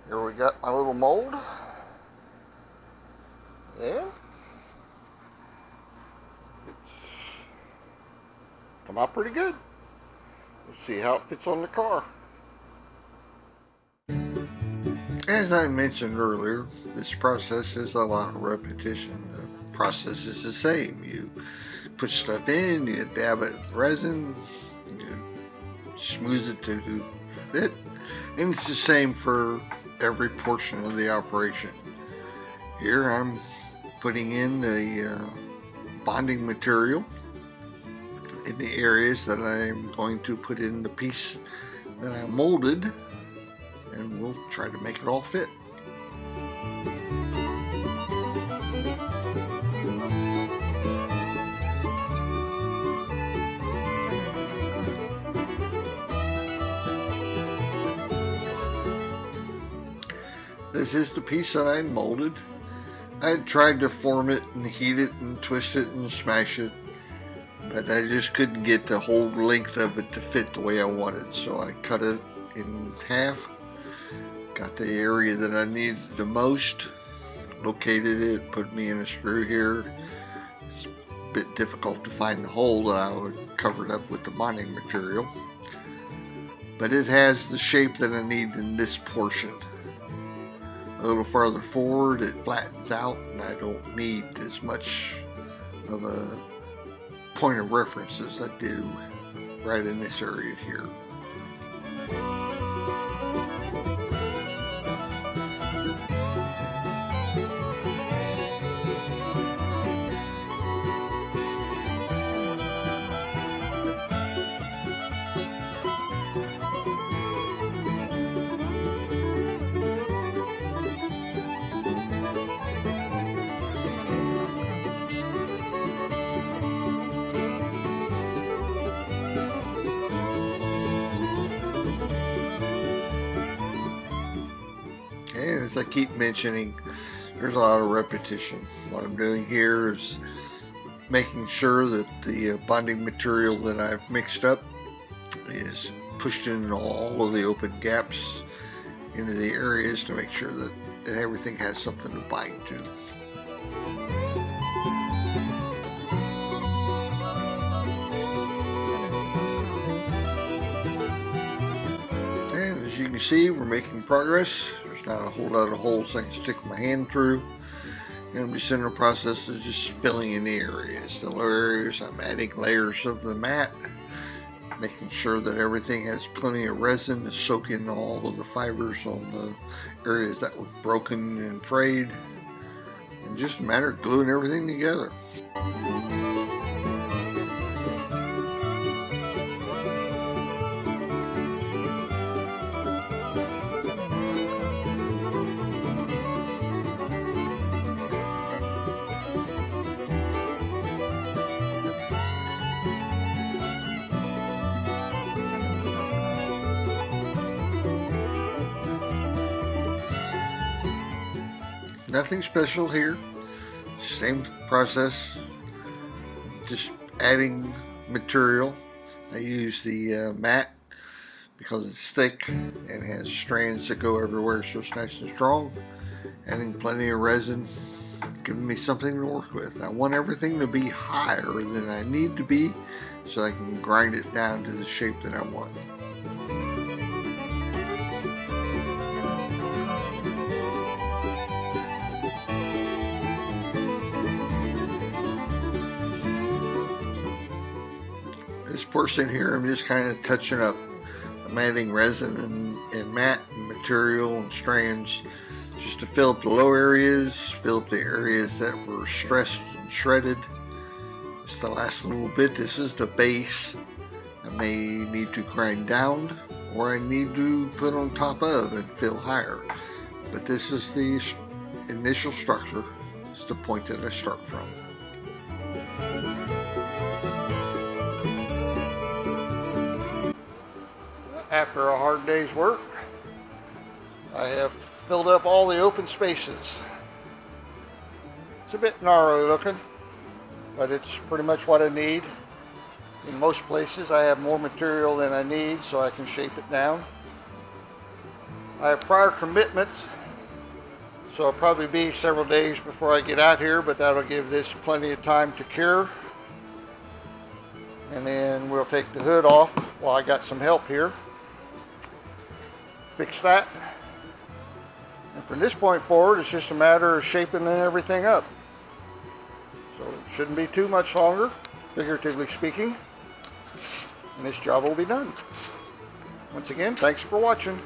Here we got my little mold, and it's come out pretty good. Let's see how it fits on the car. As I mentioned earlier, this process is a lot of repetition. The process is the same. You put stuff in, you dab it with resin, you smooth it to fit, and it's the same for every portion of the operation. Here I'm putting in the bonding material in the areas that I'm going to put in the piece that I molded, and we'll try to make it all fit. This is the piece that I molded. I tried to form it and heat it and twist it and smash it, but I just couldn't get the whole length of it to fit the way I wanted, so I cut it in half, got the area that I needed the most, located it, put me in a screw here. It's a bit difficult to find the hole that I would cover it up with the bonding material, but it has the shape that I need in this portion. A little farther forward it flattens out, and I don't need as much of a point of reference as I do right in this area here. And as I keep mentioning, there's a lot of repetition. What I'm doing here is making sure that the bonding material that I've mixed up is pushed into all of the open gaps into the areas to make sure that everything has something to bind to. And as you can see, we're making progress. There's not a whole lot of holes I can stick my hand through. And I'm just in the process of just filling in the areas. The lower areas, I'm adding layers of the mat, making sure that everything has plenty of resin to soak in all of the fibers on the areas that were broken and frayed. And just a matter of gluing everything together. Nothing special here, same process, just adding material. I use the mat because it's thick and has strands that go everywhere, so it's nice and strong. Adding plenty of resin, giving me something to work with. I want everything to be higher than I need to be so I can grind it down to the shape that I want. This portion here I'm just kind of touching up. I'm adding resin and mat and material and strands just to fill up the low areas, fill up the areas that were stressed and shredded. It's the last little bit. This is the base. I may need to grind down, or I need to put on top of and fill higher. But this is the initial structure. It's the point that I start from. After a hard day's work, I have filled up all the open spaces. It's a bit gnarly looking, but it's pretty much what I need. In most places I have more material than I need, so I can shape it down. I have prior commitments, so it'll probably be several days before I get out here, but that'll give this plenty of time to cure. And then we'll take the hood off while I got some help here. Fix that. And from this point forward, it's just a matter of shaping everything up. So it shouldn't be too much longer, figuratively speaking, and this job will be done. Once again, thanks for watching.